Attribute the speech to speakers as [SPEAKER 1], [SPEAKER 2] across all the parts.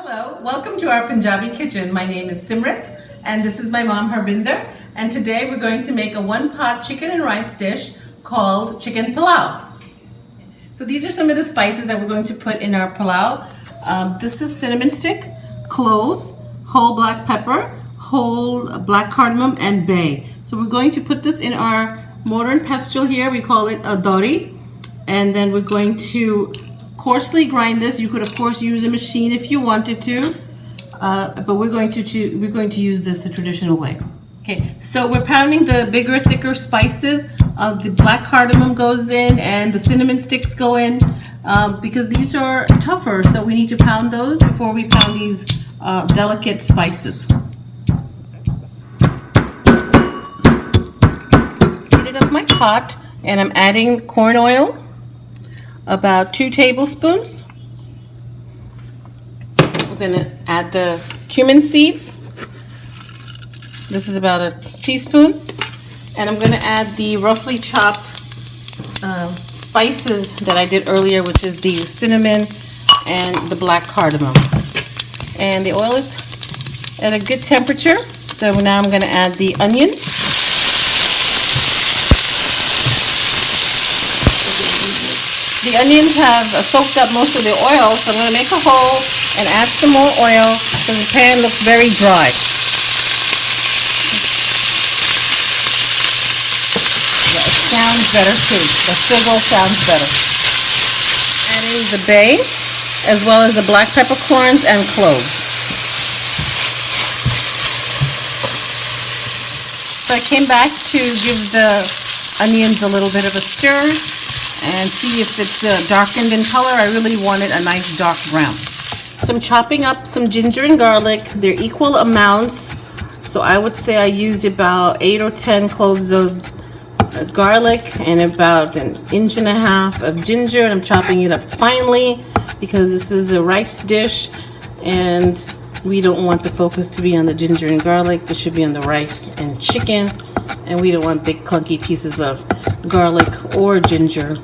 [SPEAKER 1] Hello, welcome to our Punjabi kitchen. My name is Simrit and this is my mom Harbinder, and today we're going to make a one-pot chicken and rice dish called chicken pulao. So these are some of the spices that we're going to put in our pulao. This is cinnamon stick, cloves, whole black pepper, whole black cardamom, and bay. So we're going to put this in our mortar and pestle here. We call it a dori, and then we're going to coarsely grind this. You could of course use a machine if you wanted to, but we're going to use this the traditional way. Okay, so we're pounding the bigger, thicker spices. The black cardamom goes in and the cinnamon sticks go in because these are tougher, so we need to pound those before we pound these delicate spices. Heated up my pot and I'm adding corn oil. About 2 tablespoons. We're going to add the cumin seeds. This is about a teaspoon. And I'm going to add the roughly chopped spices that I did earlier, which is the cinnamon and the black cardamom. And the oil is at a good temperature. So now I'm going to add the onions. The onions have soaked up most of the oil, so I'm going to make a hole and add some more oil because the pan looks very dry. Yeah, it sounds better too. The sizzle sounds better. Adding the bay as well as the black peppercorns and cloves. So I came back to give the onions a little bit of a stir and see if it's darkened in color. I really want it a nice dark brown. So I'm chopping up some ginger and garlic. They're equal amounts. So I would say I use about 8 or 10 cloves of garlic and about 1.5 inches of ginger. And I'm chopping it up finely because this is a rice dish and we don't want the focus to be on the ginger and garlic. This should be on the rice and chicken. And we don't want big clunky pieces of garlic or ginger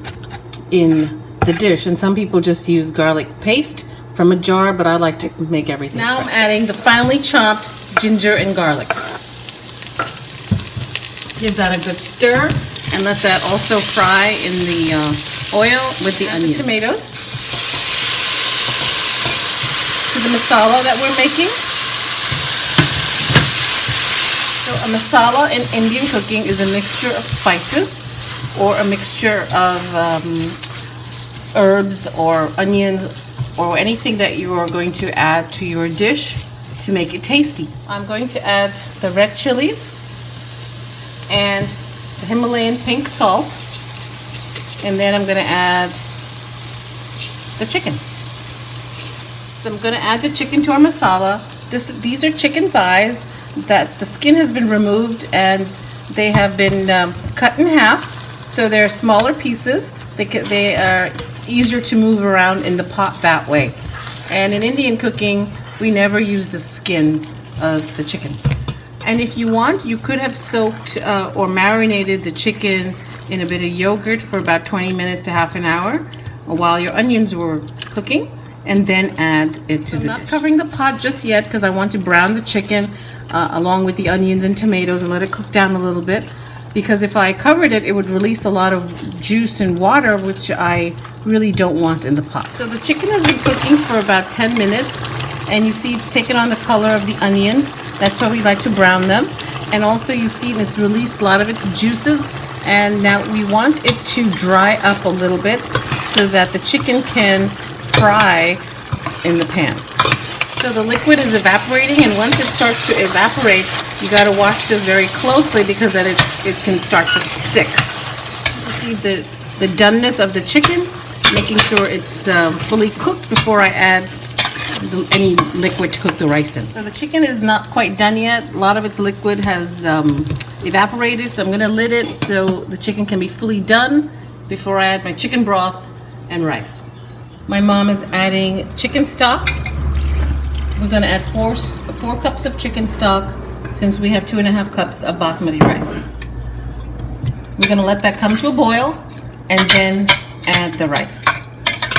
[SPEAKER 1] in the dish. And some people just use garlic paste from a jar, but I like to make everything. Now I'm adding the finely chopped ginger and garlic. Give that a good stir and let that also fry in the oil with the onions. Tomatoes. To the masala that we're making. So a masala in Indian cooking is a mixture of spices or a mixture of herbs or onions or anything that you are going to add to your dish to make it tasty. I'm going to add the red chilies and the Himalayan pink salt, and then I'm going to add the chicken. So I'm going to add the chicken to our masala. These are chicken thighs that the skin has been removed and they have been cut in half, so they're smaller pieces. They are easier to move around in the pot that way. And in Indian cooking, we never use the skin of the chicken. And if you want, you could have soaked or marinated the chicken in a bit of yogurt for about 20 minutes to half an hour while your onions were cooking, and then add it to the dish. I'm not covering the pot just yet because I want to brown the chicken along with the onions and tomatoes and let it cook down a little bit, because if I covered it, it would release a lot of juice and water, which I really don't want in the pot. So the chicken has been cooking for about 10 minutes and you see it's taken on the color of the onions. That's why we like to brown them. And also you see it's released a lot of its juices, and now we want it to dry up a little bit so that the chicken can fry in the pan. So the liquid is evaporating, and once it starts to evaporate, you got to watch this very closely because then it can start to stick. To see the doneness of the chicken, making sure it's fully cooked before I add any liquid to cook the rice in. So the chicken is not quite done yet. A lot of its liquid has evaporated, so I'm going to lid it so the chicken can be fully done before I add my chicken broth and rice. My mom is adding chicken stock. We're going to add 4 cups of chicken stock since we have 2.5 cups of basmati rice. We're going to let that come to a boil and then add the rice.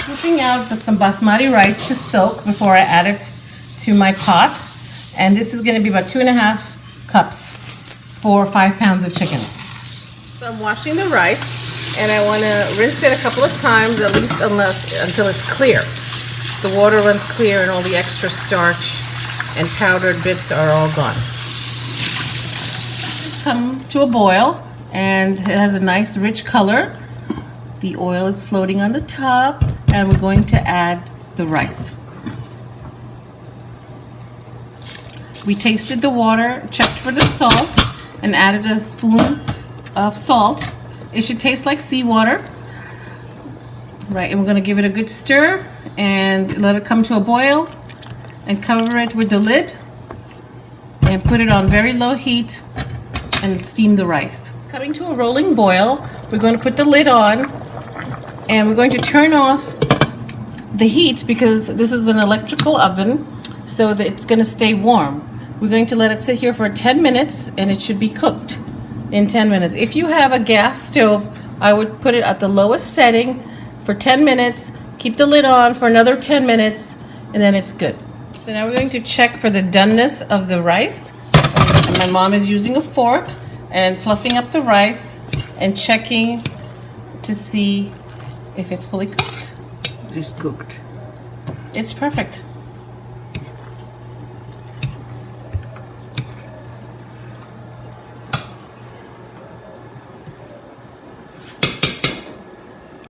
[SPEAKER 1] Scooping out some basmati rice to soak before I add it to my pot, and this is going to be about 2.5 cups for 5 pounds of chicken. So I'm washing the rice, and I want to rinse it a couple of times, at least until it's clear. The water runs clear and all the extra starch and powdered bits are all gone. Come to a boil, and it has a nice rich color. The oil is floating on the top, and we're going to add the rice. We tasted the water, checked for the salt, and added a spoon of salt. It should taste like seawater. Right, and we're going to give it a good stir and let it come to a boil, and cover it with the lid and put it on very low heat and steam the rice. It's coming to a rolling boil. We're going to put the lid on, and we're going to turn off the heat because this is an electrical oven, so that it's going to stay warm. We're going to let it sit here for 10 minutes, and it should be cooked in 10 minutes. If you have a gas stove, I would put it at the lowest setting for 10 minutes, keep the lid on for another 10 minutes, and then it's good. So now we're going to check for the doneness of the rice. And my mom is using a fork and fluffing up the rice and checking to see if it's fully cooked.
[SPEAKER 2] It's cooked.
[SPEAKER 1] It's perfect.